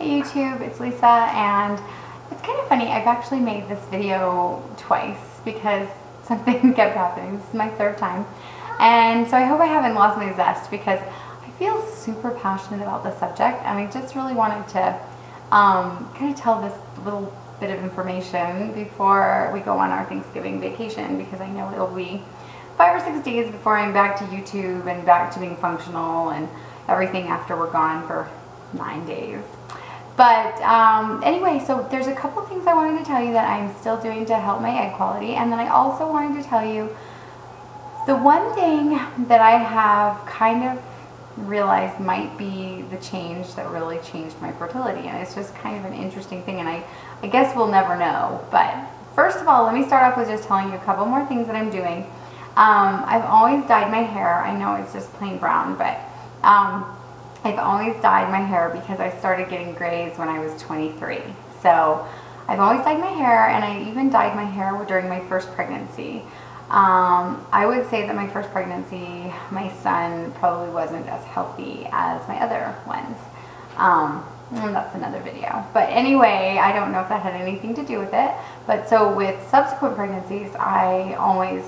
YouTube. It's Lisa, and it's kind of funny. I've actually made this video twice because something kept happening. This is my third time. And so I hope I haven't lost my zest because I feel super passionate about the subject, and I just really wanted to kind of tell this little bit of information before we go on our Thanksgiving vacation, because I know it'll be 5 or 6 days before I'm back to YouTube and back to being functional and everything after we're gone for 9 days. But anyway, so there's a couple things I wanted to tell you that I'm still doing to help my egg quality, and then I also wanted to tell you the one thing that I have kind of realized might be the change that really changed my fertility, and it's just kind of an interesting thing, and I guess we'll never know. But first of all, let me start off with just telling you a couple more things that I'm doing. I've always dyed my hair. I know it's just plain brown, but I've always dyed my hair because I started getting grays when I was 23. So I've always dyed my hair, and I even dyed my hair during my first pregnancy. I would say that my first pregnancy, my son probably wasn't as healthy as my other ones. And that's another video. But anyway, I don't know if that had anything to do with it. But so with subsequent pregnancies, I always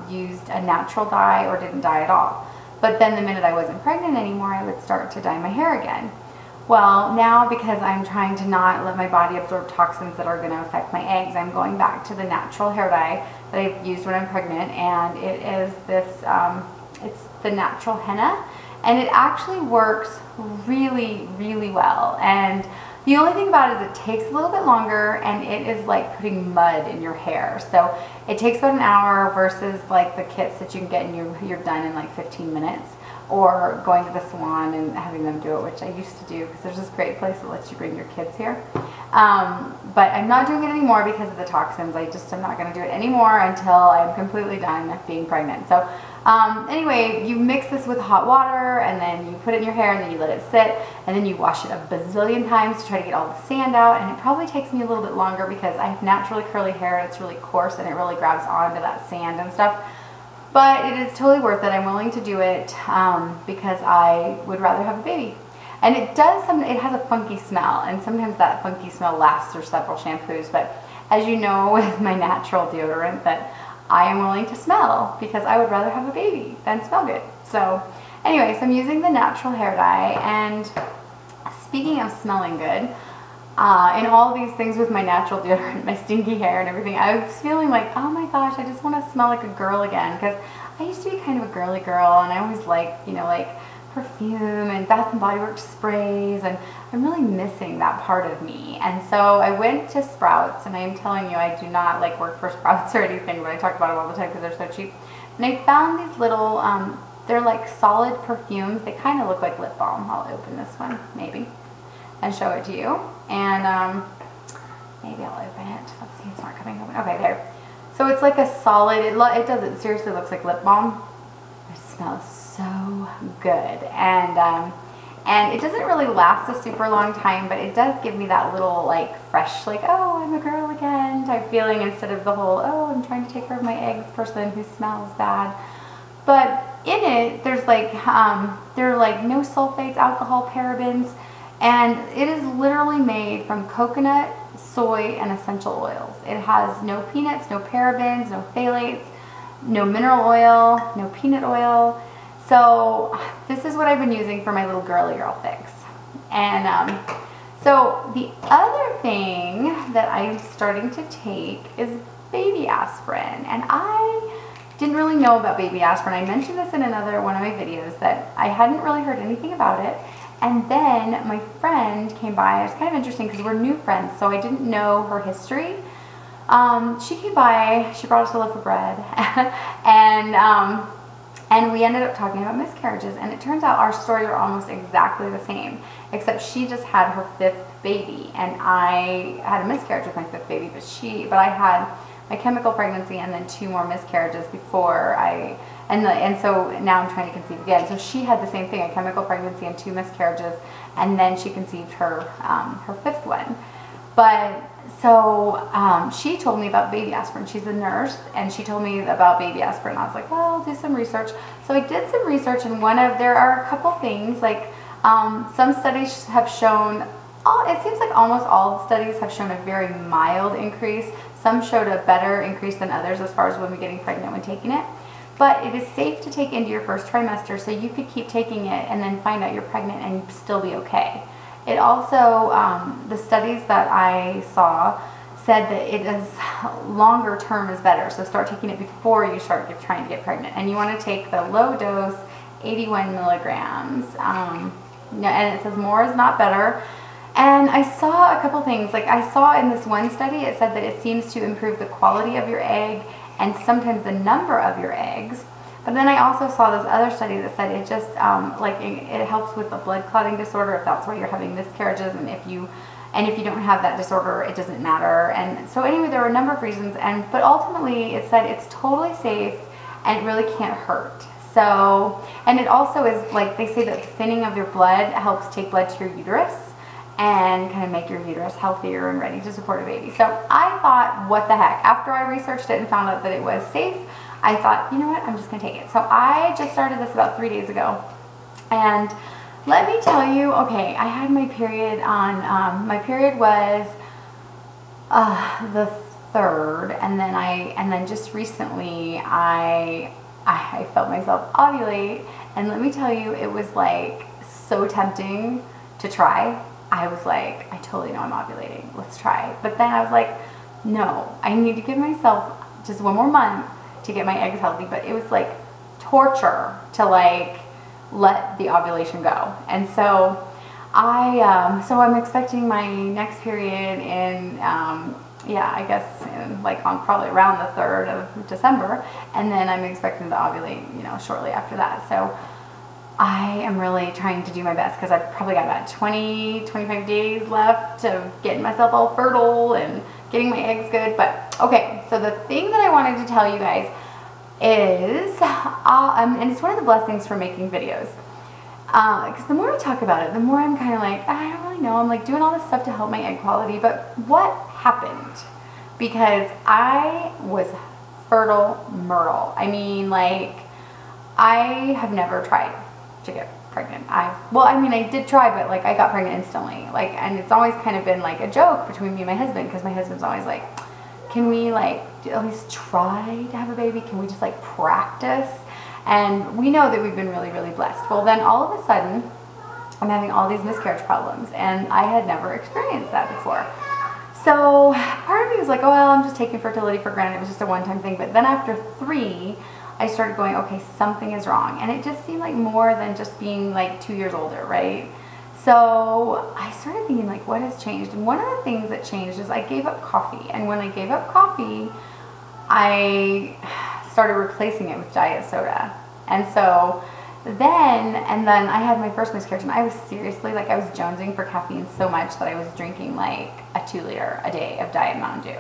used a natural dye or didn't dye at all. But then the minute I wasn't pregnant anymore, I would start to dye my hair again. Well, now because I'm trying to not let my body absorb toxins that are going to affect my eggs, I'm going back to the natural hair dye that I've used when I'm pregnant, and it is this, it's the natural henna, and it actually works really, really well. And the only thing about it is it takes a little bit longer, and it is like putting mud in your hair. So it takes about an hour versus like the kits that you can get and you're done in like 15 minutes. Or going to the salon and having them do it, which I used to do because there's this great place that lets you bring your kids here. But I'm not doing it anymore because of the toxins. I just am not going to do it anymore until I'm completely done being pregnant. So anyway, you mix this with hot water, and then you put it in your hair, and then you let it sit, and then you wash it a bazillion times to try to get all the sand out. And it probably takes me a little bit longer because I have naturally curly hair, and it's really coarse, and it really grabs onto that sand and stuff. But it is totally worth it. I'm willing to do it because I would rather have a baby. And it does, it has a funky smell, and sometimes that funky smell lasts through several shampoos. But as you know with my natural deodorant, that I am willing to smell because I would rather have a baby than smell good. So anyway, so I'm using the natural hair dye. And speaking of smelling good, in all these things with my natural deodorant, my stinky hair and everything, I was feeling like, oh my gosh, I just want to smell like a girl again, because I used to be kind of a girly girl, and I always liked, you know, like perfume and Bath and Body Works sprays, and I'm really missing that part of me. And so I went to Sprouts, and I'm telling you, I do not like work for Sprouts or anything, but I talk about them all the time because they're so cheap. And I found these little, they're like solid perfumes. They kind of look like lip balm. I'll open this one, maybe, and show it to you. And maybe I'll open it. Let's see, it's not coming open. Okay, there. So it's like a solid, it does, it seriously looks like lip balm. It smells so good. And it doesn't really last a super long time, but it does give me that little like fresh, like, oh, I'm a girl again type feeling, instead of the whole, oh, I'm trying to take care of my eggs person who smells bad. But in it, there's like, there are like no sulfates, alcohol, parabens, and it is literally made from coconut, soy, and essential oils. It has no peanuts, no parabens, no phthalates, no mineral oil, no peanut oil. So this is what I've been using for my little girly girl fix. And so the other thing that I'm starting to take is baby aspirin. And I didn't really know about baby aspirin. I mentioned this in another one of my videos that I hadn't really heard anything about it. And then my friend came by. It's kind of interesting because we're new friends, so I didn't know her history. She came by, she brought us a loaf of bread, and we ended up talking about miscarriages. And it turns out our stories are almost exactly the same, except she just had her 5th baby, and I had a miscarriage with my 5th baby, but I had my chemical pregnancy and then 2 more miscarriages before and so now I'm trying to conceive again. So she had the same thing, a chemical pregnancy and 2 miscarriages, and then she conceived her 5th one. But so she told me about baby aspirin. She's a nurse, and she told me about baby aspirin. I was like, well, I'll do some research. So I did some research, and there are a couple things, like some studies have shown it seems like almost all the studies have shown a very mild increase. Some showed a better increase than others as far as women getting pregnant when taking it. But it is safe to take into your first trimester, so you could keep taking it and then find out you're pregnant and still be okay. It also, the studies that I saw said that it is longer term is better. So start taking it before you start trying to get pregnant. And you want to take the low dose, 81 milligrams. And it says more is not better. And I saw a couple things. Like I saw in this one study, it said that it seems to improve the quality of your egg and sometimes the number of your eggs. But then I also saw this other study that said it just it helps with the blood clotting disorder if that's why you're having miscarriages, and if you don't have that disorder, it doesn't matter. And so anyway, there were a number of reasons, but ultimately it said it's totally safe and it really can't hurt. So, and it also is like they say that the thinning of your blood helps take blood to your uterus and kind of make your uterus healthier and ready to support a baby. So I thought, what the heck? After I researched it and found out that it was safe, I thought, you know what, I'm just gonna take it. So I just started this about 3 days ago. And let me tell you, okay, I had my period on, my period was the 3rd, and then just recently I felt myself ovulate, and let me tell you, it was like so tempting to try. I was like, I totally know I'm ovulating, let's try. But then I was like, no, I need to give myself just one more month to get my eggs healthy. But it was like torture to like let the ovulation go. And so I'm expecting my next period in yeah, I guess like on probably around the 3rd of December, and then I'm expecting to ovulate, you know, shortly after that. So I am really trying to do my best because I've probably got about 25 days left of getting myself all fertile and getting my eggs good. But okay, so the thing that I wanted to tell you guys is, and it's one of the blessings for making videos, because the more I talk about it, the more I'm kind of like, I don't really know, I'm like doing all this stuff to help my egg quality, but what happened? Because I was fertile myrtle. I mean, like, I have never tried to get pregnant. I did try, but like I got pregnant instantly. Like, and it's always kind of been like a joke between me and my husband, because my husband's always like, can we like at least try to have a baby? Can we just like practice? And we know that we've been really, really blessed. Well, then all of a sudden, I'm having all these miscarriage problems, and I had never experienced that before. So part of me was like, oh, well, I'm just taking fertility for granted. It was just a one-time thing. But then after 3, I started going, okay, something is wrong. And it just seemed like more than just being like 2 years older, right? So I started thinking, like, what has changed? And one of the things that changed is I gave up coffee. And when I gave up coffee, I started replacing it with diet soda. And so then I had my first miscarriage, and I was seriously, like, I was jonesing for caffeine so much that I was drinking like a 2-liter a day of Diet Mountain Dew.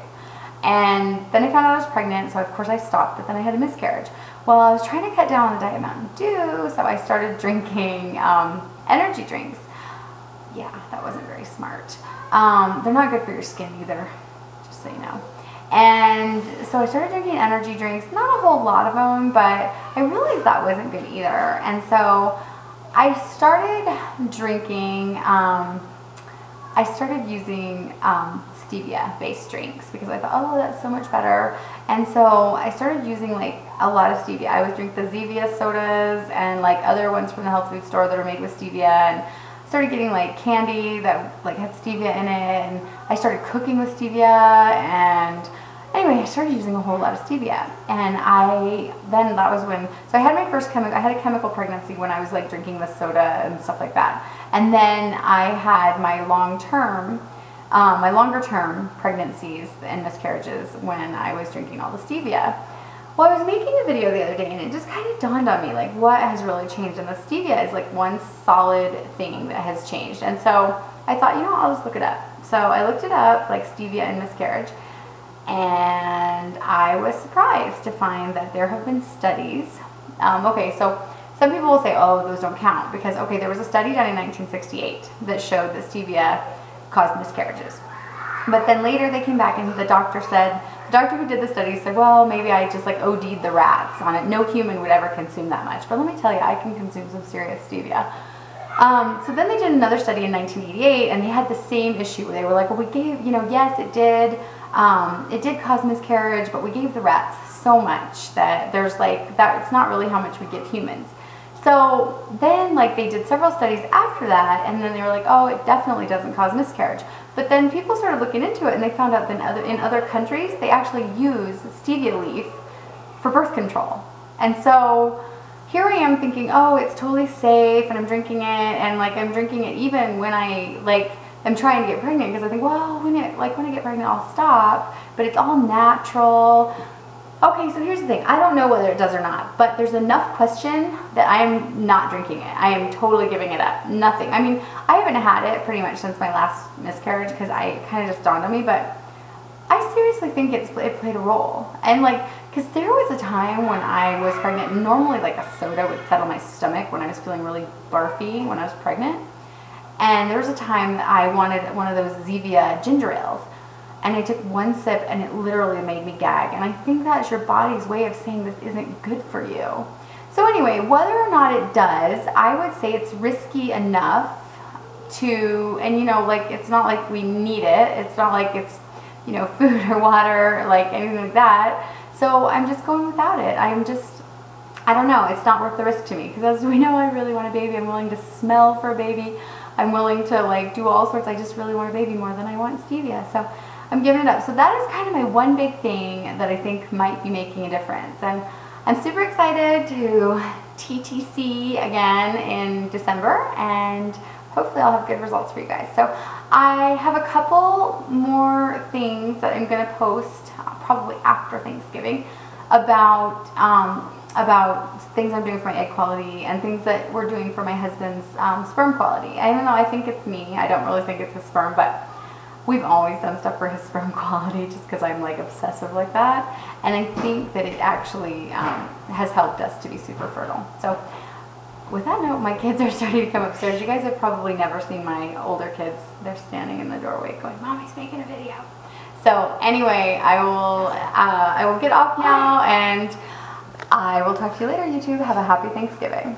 And then I found out I was pregnant, so of course I stopped, but then I had a miscarriage. Well, I was trying to cut down on the Diet Mountain Dew, so I started drinking energy drinks. Yeah, that wasn't very smart. They're not good for your skin either, just so you know. And so I started drinking energy drinks, not a whole lot of them, but I realized that wasn't good either. And so I started drinking, I started using stevia-based drinks, because I thought, oh, that's so much better. And so I started using like a lot of stevia. I would drink the Zevia sodas and like other ones from the health food store that are made with stevia, and started getting like candy that like had stevia in it, and I started cooking with stevia, and anyway, I started using a whole lot of stevia. And then that was when, so I had my first I had a chemical pregnancy when I was like drinking the soda and stuff like that. And then I had my longer term pregnancies and miscarriages when I was drinking all the stevia. Well, I was making a video the other day, and it just kind of dawned on me, like, what has really changed? And the stevia is like one solid thing that has changed. And so I thought, you know, I'll just look it up. So I looked it up, like stevia and miscarriage, and I was surprised to find that there have been studies. Okay, so some people will say, oh, those don't count, because, okay, there was a study done in 1968 that showed that stevia caused miscarriages. But then later they came back, and the doctor who did the study said, well, maybe I just like OD'd the rats on it. No human would ever consume that much. But let me tell you, I can consume some serious stevia. So then they did another study in 1988, and they had the same issue where they were like, well, we gave, yes, it did cause miscarriage, but we gave the rats so much that there's like, that it's not really how much we give humans. So then like they did several studies after that, and then they were like, oh, it definitely doesn't cause miscarriage. But then people started looking into it, and they found out that in other countries, they actually use stevia leaf for birth control. And so here I am thinking, oh, it's totally safe, and I'm drinking it, and like I'm drinking it even when I like am trying to get pregnant, because I think, well, when I get pregnant, I'll stop. But it's all natural. Okay, so here's the thing. I don't know whether it does or not, but there's enough question that I am not drinking it. I am totally giving it up. Nothing. I mean, I haven't had it pretty much since my last miscarriage, because I kind of just dawned on me, but I seriously think it played a role. And like, because there was a time when I was pregnant, normally like a soda would settle my stomach when I was feeling really barfy when I was pregnant. And there was a time that I wanted one of those Zevia ginger ales. And I took one sip, and it literally made me gag. And I think that's your body's way of saying this isn't good for you. So anyway, whether or not it does, I would say it's risky enough to, and like it's not like we need it. It's not like it's, food or water, like anything like that. So I'm just going without it. I don't know. It's not worth the risk to me, because as we know, I really want a baby. I'm willing to smell for a baby. I'm willing to like do all sorts. I just really want a baby more than I want stevia. So I'm giving it up. So that is kind of my one big thing that I think might be making a difference. And I'm super excited to TTC again in December, and hopefully I'll have good results for you guys. So I have a couple more things that I'm going to post probably after Thanksgiving about things I'm doing for my egg quality, and things that we're doing for my husband's sperm quality. Even though I think it's me, I don't really think it's his sperm, but we've always done stuff for his sperm quality just because I'm like obsessive like that. And I think that it actually has helped us to be super fertile. So with that note, my kids are starting to come upstairs. You guys have probably never seen my older kids. They're standing in the doorway going, Mommy's making a video. So anyway, I will get off now, and I will talk to you later, YouTube. Have a happy Thanksgiving.